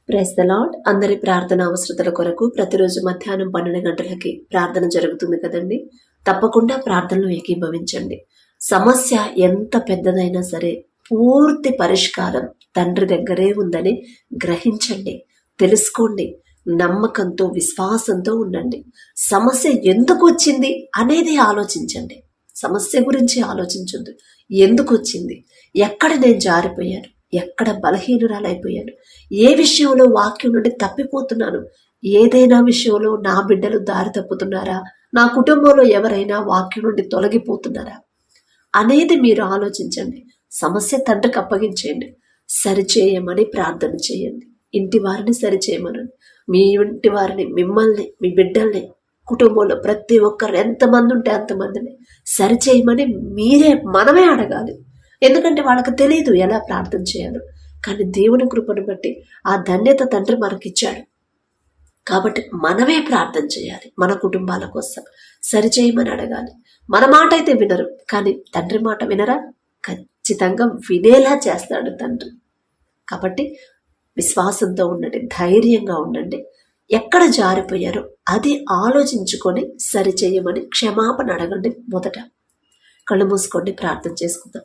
Praise the lord. అందరి ప్రార్థన అవసరతల కొరకు ప్రతిరోజు మధ్యాహ్నం 12 గంటలకి ప్రార్థన జరుగుతుంది కదండి. తప్పకుండా ప్రార్థనలో ఏకీభవించండి. సమస్య ఎంత పెద్దదైనా సరే పూర్తి పరిష్కారం తండ్రి దగ్గరే ఉందని గ్రహించండి, తెలుసుకోండి. నమ్మకంతో విశ్వాసంతో ఉండండి. సమస్య ఎందుకు వచ్చింది అనేది ఆలోచించండి. సమస్య గురించి ఆలోచించొద్దు. ఎందుకు వచ్చింది, ఎక్కడ నేను జారిపోయాను, ఎక్కడ బలహీనురాలైపోయాను, ఏ విషయంలో వాక్యం నుండి తప్పిపోతున్నాను, ఏదైనా విషయంలో నా బిడ్డలు దారి తప్పుతున్నారా, నా కుటుంబంలో ఎవరైనా వాక్యం నుండి తొలగిపోతున్నారా అనేది మీరు ఆలోచించండి. సమస్య తండ్రికి అప్పగించేయండి. సరిచేయమని ప్రార్థన చేయండి. ఇంటి వారిని సరిచేయమనండి. మీ ఇంటి వారిని, మిమ్మల్ని, మీ బిడ్డల్ని, కుటుంబంలో ప్రతి ఒక్కరు ఎంతమంది ఉంటే అంతమందిని సరిచేయమని మనమే అడగాలి. ఎందుకంటే వాళ్ళకి తెలియదు ఎలా ప్రార్థన చేయాలో. కానీ దేవుని కృపను బట్టి ఆ ధన్యత తండ్రి మనకిచ్చాడు. కాబట్టి మనమే ప్రార్థన చేయాలి. మన కుటుంబాల కోసం సరిచేయమని అడగాలి. మన మాట అయితే వినరు, కానీ తండ్రి మాట వినరా? ఖచ్చితంగా వినేలా చేస్తాడు తండ్రి. కాబట్టి విశ్వాసంతో ఉండండి, ధైర్యంగా ఉండండి. ఎక్కడ జారిపోయారో అది ఆలోచించుకొని సరిచేయమని క్షమాపణ అడగండి. మొదట కళ్ళు మూసుకోండి, ప్రార్థన చేసుకుందాం.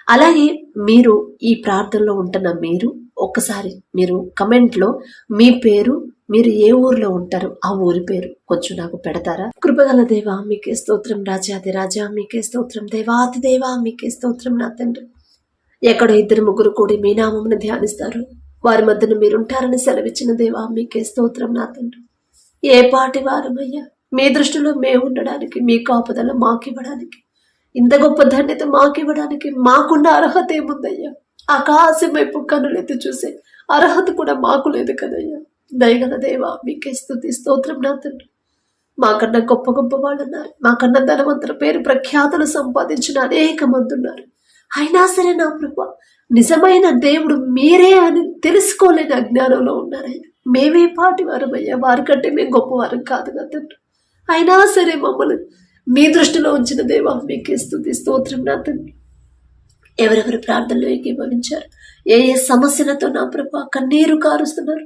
అలాగే మీరు ఈ ప్రార్థనలో ఉంటున్న మీరు ఒక్కసారి మీరు కమెంట్లో మీ పేరు, మీరు ఏ ఊర్లో ఉంటారు ఆ ఊరి పేరు కొంచెం నాకు పెడతారా? కృపగల దేవా మీకే స్తోత్రం, రాజాది రాజా మీకే స్తోత్రం, దేవాతి దేవా మీకే స్తోత్రం. నా తండ్రి, ఎక్కడ 2-3 కూడి మీ నామమును ధ్యానిస్తారు వారి మధ్యన మీరుంటారని సెలవిచ్చిన దేవా మీకే స్తోత్రం. నా తండ్రి, ఏ పాటి వారమయ్యా మీ దృష్టిలో మేము ఉండడానికి, మీ కాపుదల మాకివ్వడానికి, ఇంత గొప్ప ధన్యత మాకివ్వడానికి మాకున్న అర్హత ఏముందయ్యా? ఆకాశం వైపు కన్నులెత్తి చూసే అర్హత కూడా మాకు లేదు కదయ్యా. దయగల దేవా మీకే స్తుతి స్తోత్రం. నా తండ్రి, మాకన్నా గొప్ప గొప్ప వాళ్ళు ఉన్నారు, మాకన్నా ధనవంతుల పేరు ప్రఖ్యాతలు సంపాదించిన అనేక మంది ఉన్నారు. అయినా సరే నా ప్రభు, నిజమైన దేవుడు మీరే అని తెలుసుకోలేని అజ్ఞానంలో ఉన్నారయ్యా. మేమే పాటి వారమయ్యా, వారికంటే మేము గొప్పవారం కాదు కదా తండ్రి. అయినా సరే మమ్మల్ని మీ దృష్టిలో ఉంచిన దేవా మీకే స్తుతి స్తోత్రం. నా తండ్రి, ఎవరెవరు ప్రార్థనలో ఏకీభవించారు, ఏ ఏ సమస్యలతో నా ప్రభు కన్నీరు కారుస్తున్నారు,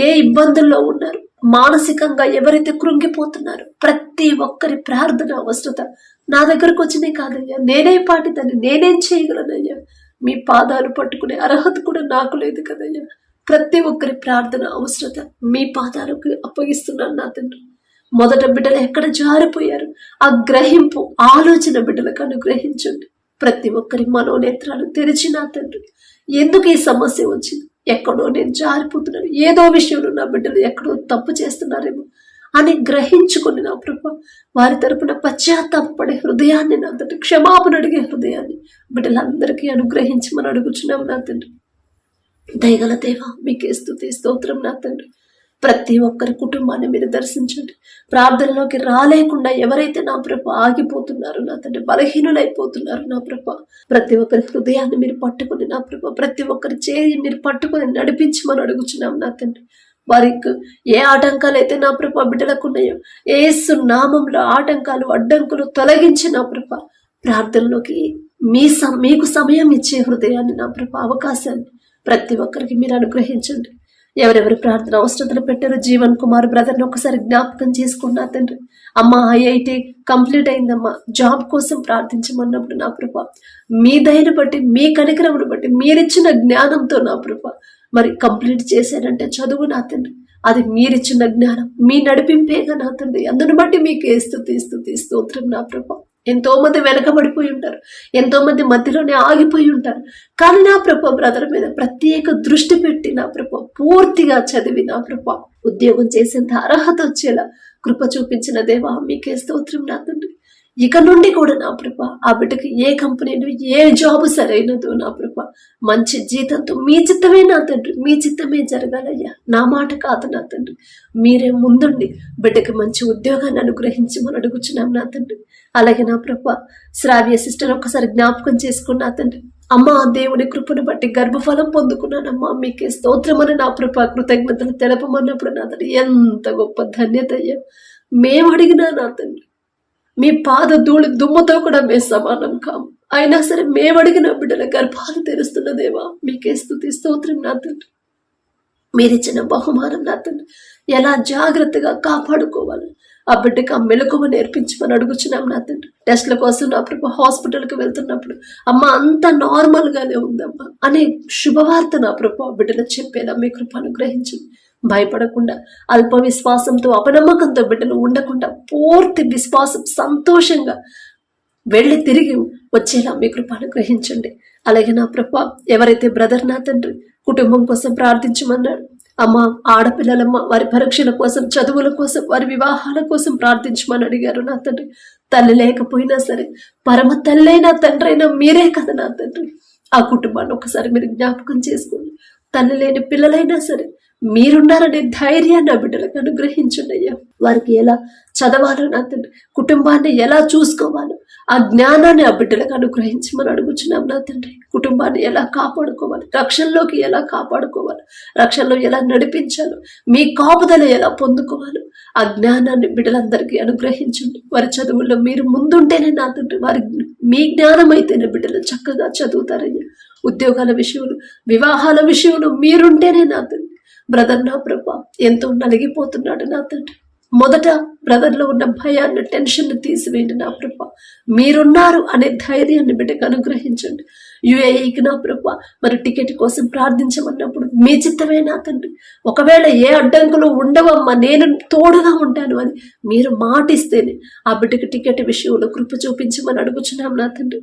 ఏ ఇబ్బందుల్లో ఉన్నారు, మానసికంగా ఎవరైతే కృంగిపోతున్నారు, ప్రతి ఒక్కరి ప్రార్థన అవసరత నా దగ్గరకు వచ్చినాయి కాదయ్యా. నేనే పాటిదాన్ని, నేనేం చేయగలనయ్యా? మీ పాదాలు పట్టుకునే అర్హత కూడా నాకు లేదు కదయ్యా. ప్రతి ఒక్కరి ప్రార్థన అవసరత మీ పాదాలకు అప్పగిస్తున్నాను నా తండ్రి. మొదట బిడ్డలు ఎక్కడ జారిపోయారు ఆ గ్రహింపు ఆలోచన బిడ్డలకు అనుగ్రహించండి. ప్రతి ఒక్కరి మనోనేత్రాలు తెరిచి నా తండ్రి, ఎందుకు ఈ సమస్య వచ్చింది, ఎక్కడో నేను జారిపోతున్నాను, ఏదో విషయంలో నా బిడ్డలు ఎక్కడో తప్పు చేస్తున్నారేమో అని గ్రహించుకుని నా ప్రభు వారి తరపున పశ్చాత్తాపడే హృదయాన్ని, నా తండ్రి క్షమాపణ అడిగే హృదయాన్ని బిడ్డలందరికీ అనుగ్రహించమని అడుగుచున్నాం నా తండ్రి. దయగల దేవా మీకే స్తుతి స్తోత్రం. నా తండ్రి, ప్రతి ఒక్కరి కుటుంబాన్ని మీరు దర్శించండి. ప్రార్థనలోకి రాలేకుండా ఎవరైతే నా ప్రభు ఆగిపోతున్నారు, నా తండ్రి బలహీనులైపోతున్నారు నా ప్రభు, ప్రతి ఒక్కరి హృదయాన్ని మీరు పట్టుకుని నా ప్రభు, ప్రతి ఒక్కరి చేయి మీరు పట్టుకుని నడిపించమని అడుగుచున్నాం నా తండ్రి. వారికి ఏ ఆటంకాలు అయితే నా ప్రభు బిడ్డలకు ఉన్నాయో యేసు నామంలో ఆటంకాలు, అడ్డంకులు తొలగించి నా ప్రభు ప్రార్థనలోకి మీకు సమయం ఇచ్చే హృదయాన్ని నా ప్రభు, అవకాశాన్ని ప్రతి ఒక్కరికి మీరు అనుగ్రహించండి. ఎవరెవరు ప్రార్థన అవసరతలు పెట్టారో జీవన్ కుమార్ బ్రదర్ని ఒకసారి జ్ఞాపకం చేసుకున్నా తండ్రి. అమ్మ IIT కంప్లీట్ అయిందమ్మా, జాబ్ కోసం ప్రార్థించమన్నప్పుడు నా ప్రభు మీ దయను బట్టి, మీ కనికరమును బట్టి, మీరిచ్చిన జ్ఞానంతో నా ప్రభు మరి కంప్లీట్ చేశానంటే చదువు నా తండ్రి, అది మీరిచ్చిన జ్ఞానం, మీ నడిపింపేగా నా తండ్రి. అందును బట్టి మీకు స్తుతి స్తోత్రం నా ప్రభు. ఎంతో మంది వెనకబడిపోయి ఉంటారు, ఎంతో మంది మధ్యలోనే ఆగిపోయి ఉంటారు. కానీ నా ప్రభు బ్రదర్ మీద ప్రత్యేక దృష్టి పెట్టి నా ప్రభు పూర్తిగా చదివి నా ప్రభు ఉద్యోగం చేసేంత అర్హత వచ్చేలా కృప చూపించిన దేవా మీకే స్తోత్రం నా తండ్రి. ఇక నుండి కూడా నా ప్రభు ఆ బిడ్డకి ఏ కంపెనీలో ఏ జాబ్ సరైనదో నా ప్రభు మంచి జీతంతో మీ చిత్తమే నా తండ్రి, మీ చిత్తమే జరగాలయ్యా, నా మాట కాదు నా తండ్రి. మీరే ముందుండి బిడ్డకి మంచి ఉద్యోగాన్ని అనుగ్రహించమని అడుగుచున్నాం నా తండ్రి. అలాగే నా ప్రభు శ్రావ్య సిస్టర్ ఒక్కసారి జ్ఞాపకం చేసుకున్నా తండ్రి. అమ్మా దేవుని కృపను బట్టి గర్భఫలం పొందుకున్నానమ్మా, మీకే స్తోత్రమని నా ప్రభు కృతజ్ఞతలు తెలపమన్నప్పుడు నా తండ్రి ఎంత గొప్ప ధన్యత అయ్యా. మేము అడిగినా నా తండ్రి మీ పాద ధూళి దుమ్మతో కూడా మేము సమానం కాము, అయినా సరే మేము అడిగిన బిడ్డల గర్భాలు తెరుస్తున్న దేవా మీకే స్తుతి స్తోత్రం నా తండ్రి. మీరిచ్చిన బహుమానం నా తండ్రి ఎలా జాగ్రత్తగా కాపాడుకోవాలి ఆ బిడ్డకి ఆ మెలకువ నేర్పించమని అడుగుచున్నాం నా తండ్రి. టెస్ట్ల కోసం నా ప్రభు హాస్పిటల్కి వెళ్తున్నప్పుడు అమ్మ అంత నార్మల్ గానే ఉందమ్మా అనే శుభవార్త నా ప్రభు ఆ బిడ్డలు చెప్పేలా మీ కృప అనుగ్రహించింది. భయపడకుండా అల్ప విశ్వాసంతో అపనమ్మకంతో బిడ్డలు ఉండకుండా పూర్తి విశ్వాసం సంతోషంగా వెళ్ళి తిరిగి వచ్చేలా మీ కృప అనుగ్రహించండి. అలాగే నా ప్రభు ఎవరైతే బ్రదర్ నా తండ్రి కుటుంబం కోసం ప్రార్థించమన్నాడు, అమ్మ ఆడపిల్లలమ్మ వారి పరీక్షల కోసం, చదువుల కోసం, వారి వివాహాల కోసం ప్రార్థించమని అడిగారు నా తండ్రి. తల్లి లేకపోయినా సరే పరమ తల్లైనా తండ్రైనా మీరే కదా నా తండ్రి. ఆ కుటుంబాన్ని ఒకసారి మీరు జ్ఞాపకం చేసుకోండి. తల్లి లేని పిల్లలైనా సరే మీరున్నారనే ధైర్యాన్ని ఆ బిడ్డలకు అనుగ్రహించండి అయ్యా. వారికి ఎలా చదవాలో నా తండ్రి, కుటుంబాన్ని ఎలా చూసుకోవాలో ఆ జ్ఞానాన్ని ఆ బిడ్డలకు అనుగ్రహించమని అడుగుచున్నాం నా తండ్రి. కుటుంబాన్ని ఎలా కాపాడుకోవాలి, రక్షణలోకి ఎలా కాపాడుకోవాలి, రక్షణలో ఎలా నడిపించాలో, మీ కాపుదల ఎలా పొందుకోవాలో ఆ జ్ఞానాన్ని బిడ్డలందరికీ అనుగ్రహించండి. వారి చదువుల్లో మీరు ముందుంటేనే నా తండ్రి, వారి మీ జ్ఞానం అయితేనే బిడ్డలు చక్కగా చదువుతారయ్యా. ఉద్యోగాల విషయంలో, వివాహాల విషయంలో మీరుంటేనే నా తండ్రి. బ్రదర్ నా ప్రభా ఎంతో నలిగిపోతున్నాడు నా తండ్రి. మొదట బ్రదర్లో ఉన్న భయాన్ని, టెన్షన్ తీసివేయండి నా ప్రభా. మీరున్నారు అనే ధైర్యాన్ని బిడ్డకు అనుగ్రహించండి. యుఏఈకి నా ప్రభా మరి టికెట్ కోసం ప్రార్థించమన్నప్పుడు మీ చిత్తమే నా తండ్రి. ఒకవేళ ఏ అడ్డంకులు ఉండవమ్మా, నేను తోడుగా ఉంటాను అని మీరు మాటిస్తేనే ఆ బిడ్డకి టికెట్ విషయంలో కృప చూపించమని అడుగుచున్నాం నా తండ్రి.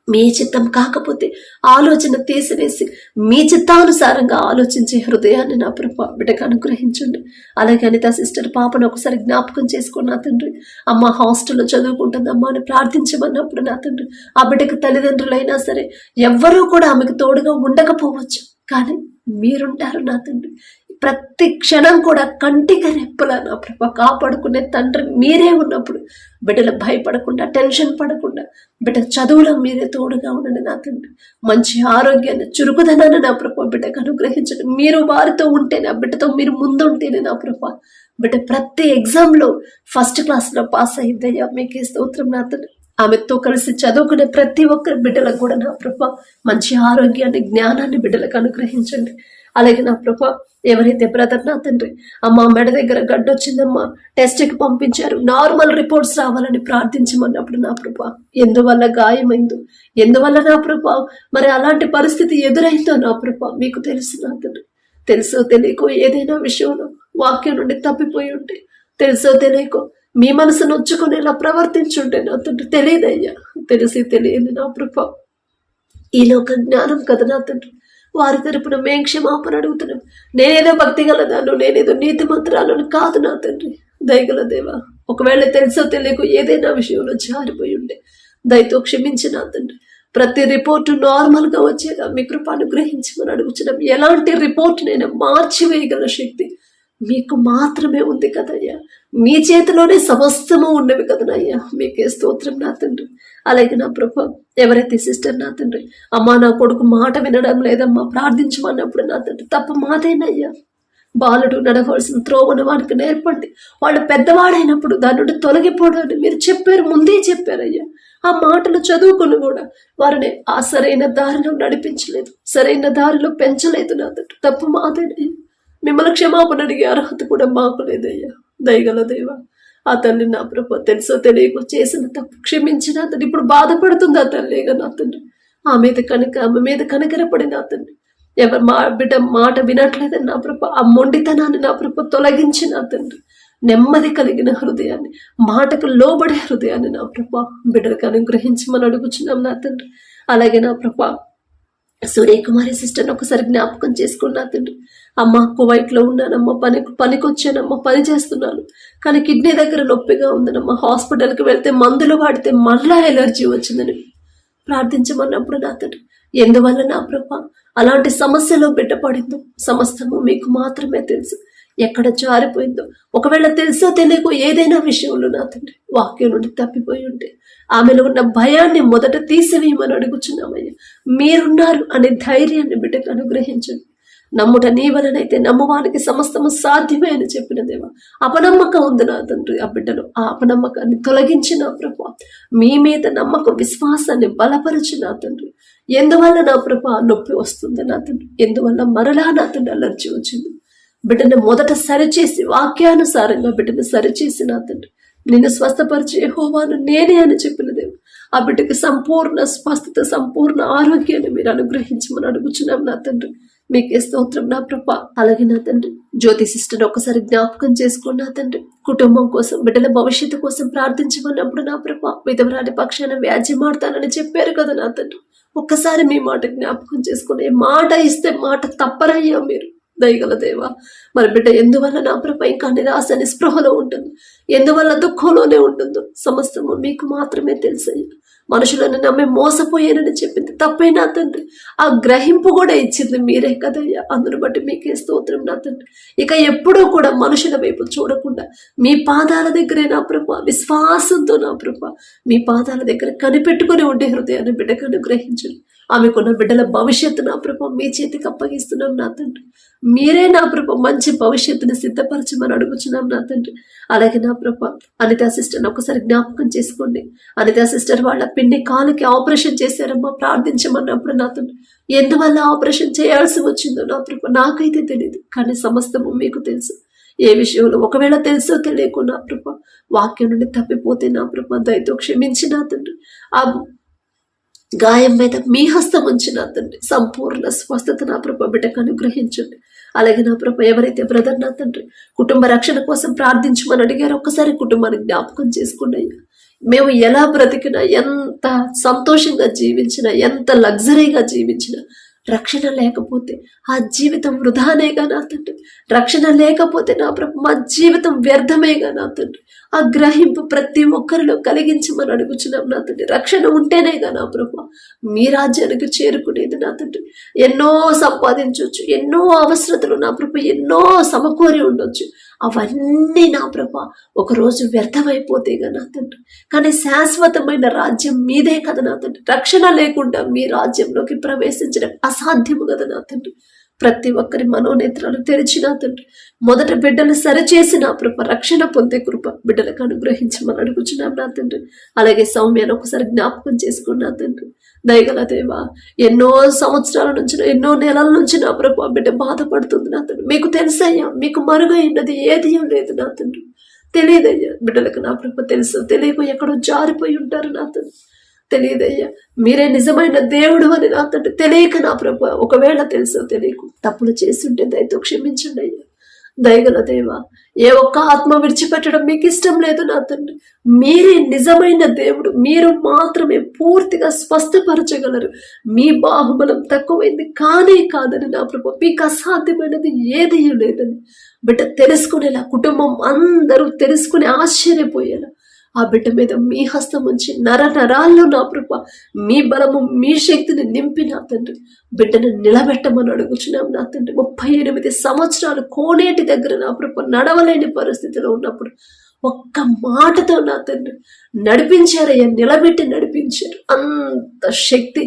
మీ చిత్తం కాకపోతే ఆలోచన తీసివేసి మీ చిత్తానుసారంగా ఆలోచించే హృదయాన్ని నా ప్రభు బిడ్డకు అనుగ్రహించండి. అలాగే అనిత సిస్టర్ పాపను ఒకసారి జ్ఞాపకం చేసుకోండి నా తండ్రి. అమ్మ హాస్టల్లో చదువుకుంటుంది అమ్మ అని ప్రార్థించమన్నప్పుడు నా తండ్రి ఆ బిడ్డకు తల్లిదండ్రులైనా సరే ఎవ్వరూ కూడా ఆమెకు తోడుగా ఉండకపోవచ్చు, కానీ మీరుంటారు నా తండ్రి. ప్రతి క్షణం కూడా కంటికి రెప్పలా నా ప్రభ కాపాడుకునే తండ్రి మీరే ఉన్నప్పుడు బిడ్డలు భయపడకుండా, టెన్షన్ పడకుండా బిడ్డ చదువులో మీరే తోడుగా ఉండండి నా తండ్రి. మంచి ఆరోగ్యాన్ని, చురుకుదనాన్ని నా ప్రభ బిడ్డకు అనుగ్రహించండి. మీరు వారితో ఉంటేనే, ఆ బిడ్డతో మీరు ముందుంటేనే నా ప్రభ బిడ్డ ప్రతి ఎగ్జామ్లో ఫస్ట్ క్లాస్లో పాస్ అయిందయ్యా. మీకే స్తోత్రం నా తండ్రి. ఆమెతో కలిసి చదువుకునే ప్రతి ఒక్కరి బిడ్డలకు కూడా నా ప్రభ మంచి ఆరోగ్యాన్ని, జ్ఞానాన్ని బిడ్డలకు అనుగ్రహించండి. అలాగే నా ప్రభ ఎవరైతే బ్రదర్ నా తండ్రి అమ్మ మెడ దగ్గర గడ్డొచ్చిందమ్మా, టెస్ట్కి పంపించారు, నార్మల్ రిపోర్ట్స్ రావాలని ప్రార్థించమన్నప్పుడు నా ప్రభ ఎందువల్ల గాయమైందో, ఎందువల్ల నా ప్రభ మరి అలాంటి పరిస్థితి ఎదురైందో నా ప్రభ మీకు తెలుసు నా తండ్రి. తెలుసో తెలియకో ఏదైనా విషయంలో వాక్యం నుండి తప్పిపోయి ఉంటే, తెలుసో తెలియకో మీ మనసు నొచ్చుకునేలా ప్రవర్తించుంటే నా తండ్రి తెలియదయ్యా. తెలిసి తెలియదు నా ప్రభ ఈ లోక జ్ఞానం కదా నా తండ్రి. వారి తరపున మేం క్షమాపణ అడుగుతున్నాం. నేనేదో భక్తి గలదాను, నేనేదో నీతి మంత్రాలను కాదు నా తండ్రి. దయగల దేవా, ఒకవేళ తెలుసో తెలియకు ఏదైనా విషయంలో జారిపోయి ఉండే దయతో క్షమించి నా తండ్రి. ప్రతి రిపోర్టు నార్మల్ గా వచ్చేలా మీ కృప అనుగ్రహించమని అడుగుతున్నాం. ఎలాంటి రిపోర్ట్ నైనా మార్చివేయగల శక్తి మీకు మాత్రమే ఉంది కదయ్యా. మీ చేతిలోనే సమస్తము ఉన్నవి కదనయ్యా. మీకే స్తోత్రం నా తండ్రి. అలాగే నా ప్రభు ఎవరైతే సిస్టర్ నా తండ్రి అమ్మా నా కొడుకు మాట వినడం లేదమ్మా ప్రార్థించమన్నప్పుడు నా తండ్రి తప్ప మాదేనయ్యా. బాలుడు నడవలసిన త్రోవను వాడికి నేర్పండి. వాళ్ళు పెద్దవాడైనప్పుడు దాని నుండి తొలగిపోవడానికి మీరు చెప్పారు, ముందే చెప్పారయ్యా. ఆ మాటలు చదువుకుని కూడా వారిని ఆ సరైన దారిలో నడిపించలేదు, సరైన దారిలో పెంచలేదు నా తండ్రి. తప్పు మాదేనయ్యా. మిమ్మల్ని క్షమాపణ అడిగే అర్హత కూడా మాకు లేదయ్యా. దయగల దేవా, ఆ తల్లి నా ప్రభు తెలుసో తెలియకో చేసిన తప్పు క్షమించిన అతను ఇప్పుడు బాధపడుతుంది. ఆ తల్లిగా నా తండ్రి ఆమె మీద కనకరపడి నా తండ్రి ఎవరు మా బిడ్డ మాట వినట్లేదని నా ప్రభు ఆ మొండితనాన్ని నా ప్రభు తొలగించి నా తండ్రి నెమ్మది కలిగిన హృదయాన్ని, మాటకు లోబడే హృదయాన్ని నా ప్రభు బిడ్డలకు అనుగ్రహించమని అడుగుచున్నాం నా తండ్రి. అలాగే నా ప్రభు సూర్యకుమారి సిస్టర్ని ఒకసారి జ్ఞాపకం చేసుకున్నా తండ్రి. అమ్మ కువైట్లో ఉన్నానమ్మా, పనికొచ్చానమ్మా, పని చేస్తున్నాను, కానీ కిడ్నీ దగ్గర నొప్పిగా ఉందనమ్మా, హాస్పిటల్కి వెళ్తే మందులు వాడితే మళ్ళా ఎలర్జీ వచ్చిందని ప్రార్థించమన్నప్పుడు నా తండ్రి ఎందువల్ల నా ప్రభా అలాంటి సమస్యలో బిడ్డ పడిందో సమస్తము మీకు మాత్రమే తెలుసు. ఎక్కడ జారిపోయిందో, ఒకవేళ తెలుసో తెలియకో ఏదైనా విషయంలో నా తండ్రి వాక్యం నుండి తప్పిపోయి ఉంటే ఆమెలో ఉన్న భయాన్ని మొదట తీసివేయమని అడుగుచున్నామయ్యా. మీరున్నారు అనే ధైర్యాన్ని బిడ్డకు అనుగ్రహించండి. నమ్ముట నీ వలనైతే నమ్మువానికి సమస్తము సాధ్యమే అని చెప్పిన దేవా, అపనమ్మకం ఉంది నా తండ్రి. ఆ బిడ్డను ఆ అపనమ్మకాన్ని తొలగించిన ప్రభా, మీ మీద నమ్మకం విశ్వాసాన్ని బలపరిచిన తండ్రి. ఎందువల్ల నా ప్రభా నొప్పి వస్తుంది నా తండ్రి, ఎందువల్ల మరలా నా తండ్రి అలర్జీ వచ్చింది, బిడ్డను మొదట సరిచేసి వాక్యానుసారంగా బిడ్డను సరిచేసి నా తండ్రి నిన్ను స్వస్థపరిచే యెహోవాను నేనే అని చెప్పిన దేవు. ఆ బిడ్డకి సంపూర్ణ స్వస్థత, సంపూర్ణ ఆరోగ్యాన్ని మీరు అనుగ్రహించమని అడుగుచున్నాం నా తండ్రి. మీకే స్తోత్రం నా ప్రభా. అలాగే నా తండ్రి జ్యోతి సిస్టర్ ఒక్కసారి జ్ఞాపకం చేసుకోండి నా తండ్రి. కుటుంబం కోసం, బిడ్డల భవిష్యత్తు కోసం ప్రార్థించమన్నప్పుడు నా ప్రభా, విధవరాలి పక్షాన వ్యాజ్యమాడతానని చెప్పారు కదా నా తండ్రి. ఒక్కసారి మీ మాట జ్ఞాపకం చేసుకుని, మాట ఇస్తే మాట తప్పరయ్యా మీరు దయగల దేవా. మరి బిడ్డ ఎందువల్ల నా ప్రభా ఇంకా నిరాశ నిస్పృహలో ఉంటుంది, ఎందువల్ల దుఃఖంలోనే ఉంటుందో సమస్తము మీకు మాత్రమే తెలుసయ్యా. మనుషులను నమ్మి మోసపోయానని చెప్పింది తప్పే నా తండ్రి. ఆ గ్రహింపు కూడా ఇచ్చింది మీరే కదయ్యా. అందును బట్టి మీకే స్తోత్రం నా తండ్రి. ఇక ఎప్పుడూ కూడా మనుషుల వైపు చూడకుండా మీ పాదాల దగ్గరే నా ప్రభా, విశ్వాసంతో నా ప్రభా మీ పాదాల దగ్గర కనిపెట్టుకుని ఉండే హృదయాన్ని బిడ్డకు అనుగ్రహించండి. ఆమెకున్న బిడ్డల భవిష్యత్తు నా ప్రభా మీ చేతికి అప్పగిస్తున్నాం నా తండ్రి. మీరే నా ప్రభా మంచి భవిష్యత్తుని సిద్ధపరచమని అడుగుచున్నాం నా తండ్రి. అలాగే నా ప్రభా అనితా సిస్టర్ని ఒకసారి జ్ఞాపకం చేసుకోండి. అనితా సిస్టర్ వాళ్ళ పిన్ని కాలుకి ఆపరేషన్ చేశారమ్మా, ప్రార్థించమన్నప్పుడు నా తండ్రి ఎందువల్ల ఆపరేషన్ చేయాల్సి వచ్చిందో నా ప్రభా నాకైతే తెలియదు, కానీ సమస్తము మీకు తెలుసు. ఏ విషయంలో ఒకవేళ తెలుసో తెలియకు నా ప్రభా వాక్యం నుండి తప్పిపోతే నా ప్రభా దయతో క్షమించి నా తండ్రి. ఆ గాయం మీద మీ హస్తం ఉంచి నా తండ్రి సంపూర్ణ స్వస్థత నా ప్రభా బిడ్డకు అనుగ్రహించండి. అలాగే నా ప్రభా ఎవరైతే బ్రదర్ నా తండ్రి కుటుంబ రక్షణ కోసం ప్రార్థించమని అడిగారో ఒక్కసారి కుటుంబాన్ని జ్ఞాపకం చేసుకోండి అయ్యా. మేము ఎలా బ్రతికినా, ఎంత సంతోషంగా జీవించినా, ఎంత లగ్జరీగా జీవించినా రక్షణ లేకపోతే ఆ జీవితం వృధానేగా నా తండ్రి. రక్షణ లేకపోతే నా ప్రభు మా జీవితం వ్యర్థమేగా నా తండ్రి. ఆ గ్రహింపు ప్రతి ఒక్కరిలో కలిగించమని అడుగుచున్నాం నా తండ్రి. రక్షణ ఉంటేనేగా నా ప్రభు మీ రాజ్యానికి చేరుకునేది నా తండ్రి. ఎన్నో సంపాదించవచ్చు, ఎన్నో అవసరతలు నా ప్రభు ఎన్నో సమకూరి ఉండొచ్చు, అవన్నీ నా ప్రభా ఒకరోజు వ్యర్థమైపోతేగా నా తండ్రి. కానీ శాశ్వతమైన రాజ్యం మీదే కదా నా తండ్రి. రక్షణ లేకుండా మీ రాజ్యంలోకి ప్రవేశించడం అసాధ్యము కదా నా తండ్రి. ప్రతి ఒక్కరి మనోనేత్రాలు తెరిచిన తండ్రి మొదట బిడ్డలు సరిచేసి నా ప్రభ రక్షణ పొందే కృప బిడ్డలకు అనుగ్రహించమని అడుగుచున్నాం నా తండ్రి. అలాగే సౌమ్యాన్ని ఒకసారి జ్ఞాపకం చేసుకున్నా తండ్రి. దయగల దేవా, ఎన్నో సంవత్సరాల నుంచి, ఎన్నో నెలల నుంచి నా ప్రభు బిడ్డ బాధపడుతుంది నా తండ్రి. మీకు తెలుసయ్యా, మీకు మరుగైనది ఏది లేదు నా తండ్రి. తెలియదయ్యా బిడ్డలకు నా ప్రభు తెలుసు, తెలియక ఎక్కడో జారిపోయి ఉంటారు నా తండ్రి. తెలియదయ్యా మీరే నిజమైన దేవుడు అని నా తండ్రి. తెలియక నా ప్రభు ఒకవేళ తెలుసో తెలియకు తప్పులు చేస్తుంటే దయతో క్షమించండి అయ్యా. దయగల దేవా, ఏ ఒక్క ఆత్మ విడిచిపెట్టడం మీకు ఇష్టం లేదు నా తండ్రి. మీరే నిజమైన దేవుడు, మీరు మాత్రమే పూర్తిగా స్వస్థపరచగలరు. మీ బాహుబలం తక్కువైంది కానే కాదని నా ప్రభు, మీకు అసాధ్యమైనది ఏదీ లేదని బిడ్డ తెలుసుకునేలా, కుటుంబం అందరూ తెలుసుకుని ఆశ్చర్యపోయేలా ఆ బిడ్డ మీద మీ హస్తం ఉంచి నర నరాల్లో నా ప్రభ మీ బలము, మీ శక్తిని నింపి నా తండ్రి బిడ్డను నిలబెట్టమని అడుగుచున్నాం నా తండ్రి. 38 సంవత్సరాలు కోనేటి దగ్గర నా ప్రభ నడవలేని పరిస్థితిలో ఉన్నప్పుడు ఒక్క మాటతో నా తండ్రి నడిపించారయ్యా, నిలబెట్టి నడిపించారు. అంత శక్తి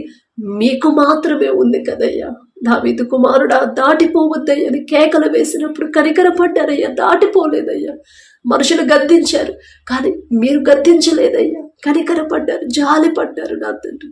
మీకు మాత్రమే ఉంది కదయ్యా. దావీదు కుమారుడా దాటిపోవద్దయ్యని కేకలు వేసినప్పుడు కనికరపడ్డారయ్యా, దాటిపోలేదయ్యా. మనుషులు గద్దించారు కానీ మీరు గద్దించలేదయ్యా, కనికరపడ్డారు, జాలి పడ్డారు నా తండ్రి.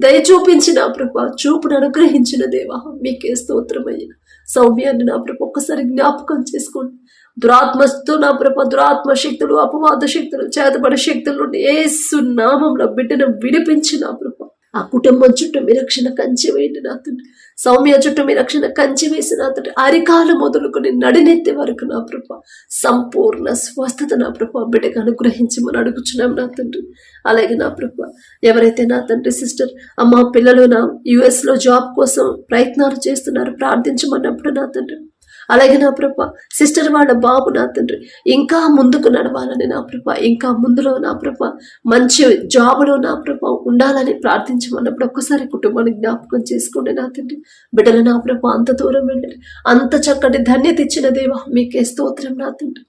దయ చూపించిన ప్రభా, చూపును అనుగ్రహించిన దేవా మీకే స్తోత్రమయ్యా. సౌమ్యాన్ని నా ప్రభు ఒక్కసారి జ్ఞాపకం చేసుకోండి. దురాత్మతో నా ప్రభ, దురాత్మ శక్తులు, అపవాద శక్తులు, చేతబడి శక్తుల నుండి యేసు నామంలో బిడ్డను విడిపించిన ప్రభ ఆ కుటుంబం చుట్టూ మీ రక్షణ కంచి వేయండి నా తండ్రి. సౌమ్య చుట్టూ మీ రక్షణ కంచి వేసి నా తండ్రి అరికాలు మొదలుకొని నడినెత్తి వరకు నా ప్రభ సంపూర్ణ స్వస్థత నా ప్రభ బిడ్డకు అనుగ్రహించమని అడుగుచున్నాం నా తండ్రి. అలాగే నా ప్రభ ఎవరైతే నా తండ్రి సిస్టర్ అమ్మ పిల్లలు నా US లో జాబ్ కోసం ప్రయత్నాలు చేస్తున్నారు, ప్రార్థించమన్నప్పుడు నా తండ్రి. అలాగే నా ప్రభ సిస్టర్ వాళ్ళ బాబు నా తండ్రి ఇంకా ముందుకు నడవాలని నా ప్రభ, ఇంకా ముందులో నా ప్రభ మంచి జాబులో నా ప్రభ ఉండాలని ప్రార్థించమన్నప్పుడు ఒక్కసారి కుటుంబాన్ని జ్ఞాపకం చేసుకోండి నా తండ్రి. బిడ్డలు నా ప్రభ అంత దూరం వెళ్ళారు, అంత చక్కటి ధన్యత ఇచ్చిన దేవా మీకే స్తోత్రం నా తండ్రి.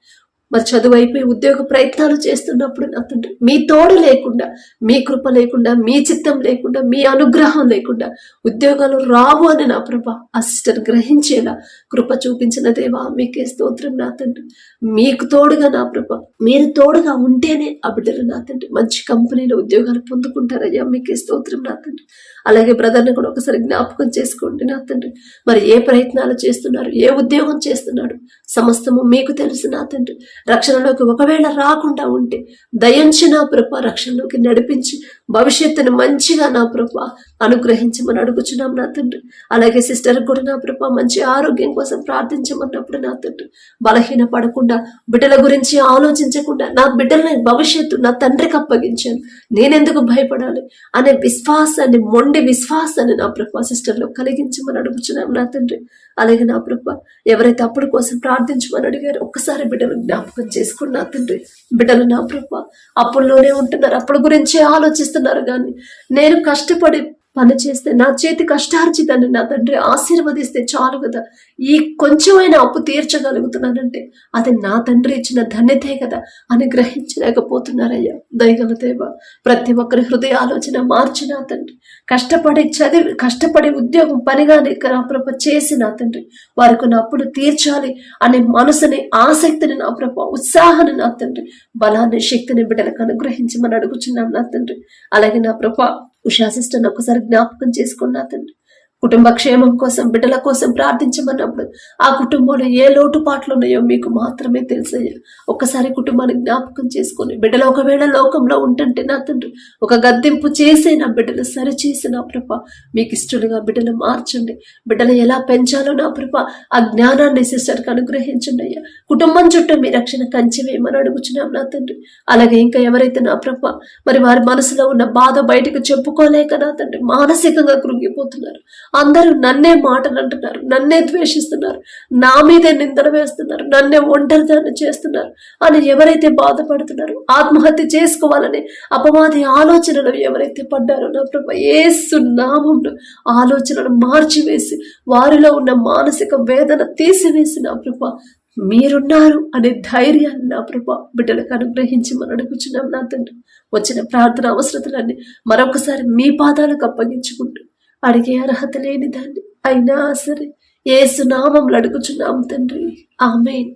మరి చదువు అయిపోయి ఉద్యోగ ప్రయత్నాలు చేస్తున్నప్పుడు నా తండ్రి మీ తోడు లేకుండా, మీ కృప లేకుండా, మీ చిత్తం లేకుండా, మీ అనుగ్రహం లేకుండా ఉద్యోగాలు రావు అని నా ప్రభ ఆ సిస్టర్ గ్రహించేలా కృప చూపించిన దేవా మీకే స్తోత్రం నా తండ్రి. మీకు తోడుగా నా ప్రభ, మీరు తోడుగా ఉంటేనే ఆ బిడ్డలు నా తండ్రి మంచి కంపెనీలో ఉద్యోగాలు పొందుకుంటారయ్యా, మీకే స్తోత్రం నా తండ్రి. అలాగే బ్రదర్ని కూడా ఒకసారి జ్ఞాపకం చేసుకోండి నా తండ్రి. మరి ఏ ప్రయత్నాలు చేస్తున్నారు, ఏ ఉద్యోగం చేస్తున్నాడు, సమస్తము మీకు తెలుసు నా తండ్రి. రక్షణలోకి ఒకవేళ రాకుండా ఉంటే దయించి నా ప్రభ రక్షణలోకి నడిపించి భవిష్యత్తును మంచిగా నా ప్రభ అనుగ్రహించమని అడుగుచున్నాం నా తండ్రి. అలాగే సిస్టర్ కూడా నా ప్రభ మంచి ఆరోగ్యం కోసం ప్రార్థించమన్నప్పుడు నా తండ్రి బలహీన పడకుండా, బిడ్డల గురించి ఆలోచించకుండా, నా బిడ్డల భవిష్యత్తు నా తండ్రికి అప్పగించాను, నేనెందుకు భయపడాలి అనే విశ్వాసాన్ని, మొండి విశ్వాసాన్ని నా ప్రభ సిస్టర్లో కలిగించమని అడుగుచున్నాం నా తండ్రి. అలాగే నా ప్రభ ఎవరైతే అప్పుల కోసం ప్రార్థించమని అడిగారో ఒక్కసారి బిడ్డలు జ్ఞాపకం చేసుకుని నా తండ్రి. బిడ్డలు నా ప్రభ అప్పుల్లోనే ఉంటున్నారు, అప్పుల గురించి ఆలోచిస్తున్నారు. కానీ నేను కష్టపడి పని చేస్తే నా చేతి కష్టార్జితాన్ని నా తండ్రి ఆశీర్వదిస్తే చాలు కదా, ఈ కొంచెమైనా అప్పు తీర్చగలుగుతున్నానంటే అది నా తండ్రి ఇచ్చిన ధన్యతే కదా అని గ్రహించలేకపోతున్నారయ్యా. దయగల దేవ ప్రతి ఒక్కరి హృదయ ఆలోచన మార్చి నా తండ్రి, కష్టపడి ఉద్యోగం పనిగానే నా ప్రభ చేసి నా తండ్రి వారికి నా అప్పులు తీర్చాలి అనే మనసుని, ఆసక్తిని నా ప్రభ, ఉత్సాహాన్ని నా తండ్రి, బలాన్ని, శక్తిని బిడ్డలకు అనుగ్రహించమని అడుగుచున్నాం నా తండ్రి. అలాగే నా ప్రభ ఉషా సిస్టర్ని ఒకసారి జ్ఞాపకం చేసుకున్నా తండ్రి. కుటుంబ క్షేమం కోసం, బిడ్డల కోసం ప్రార్థించమన్నప్పుడు ఆ కుటుంబంలో ఏ లోటుపాట్లు ఉన్నాయో మీకు మాత్రమే తెలుసయ్యా. ఒక్కసారి కుటుంబాన్ని జ్ఞాపకం చేసుకొని బిడ్డలు ఒకవేళ లోకంలో ఉంటుంటే నా తండ్రి ఒక గద్దింపు చేసే నా బిడ్డలు సరిచేసి నా ప్రభ మీకు ఇష్టలుగా బిడ్డలు మార్చండి. బిడ్డలు ఎలా పెంచాలో నా ప్రభ ఆ జ్ఞానాన్ని సిస్టర్కి అనుగ్రహించండి అయ్యా. కుటుంబం చుట్టూ మీ రక్షణ కంచి వేయమని అడుగుచున్నాం నా తండ్రి. అలాగే ఇంకా ఎవరైతే నా ప్రభ మరి వారి మనసులో ఉన్న బాధ బయటకు చెప్పుకోలేక నా తండ్రి మానసికంగా కృంగిపోతున్నారు, అందరూ నన్నే మాటలు అంటున్నారు, నన్నే ద్వేషిస్తున్నారు, నా మీదే నిందలు వేస్తున్నారు, నన్నే ఒంటరిదాన్ని చేస్తున్నారు అని ఎవరైతే బాధపడుతున్నారో, ఆత్మహత్య చేసుకోవాలని అపవాది ఆలోచనలు ఎవరైతే పడ్డారో నా ప్రభా యేసు నామములో ఆలోచనలు మార్చివేసి వారిలో ఉన్న మానసిక వేదన తీసివేసి నా ప్రభా మీరున్నారు అనే ధైర్యాన్ని నా ప్రభా బిడ్డలకు అనుగ్రహించమని అడుగుచున్నాం నా తండ్రి. వచ్చిన ప్రార్థన అవసరతలన్నీ మరొకసారి మీ పాదాలకు అప్పగించుకుంటూ అడిగే అర్హత లేని దాన్ని అయినా సరే యేసు నామములో అడుగుచున్నాం తండ్రి. ఆమేన్.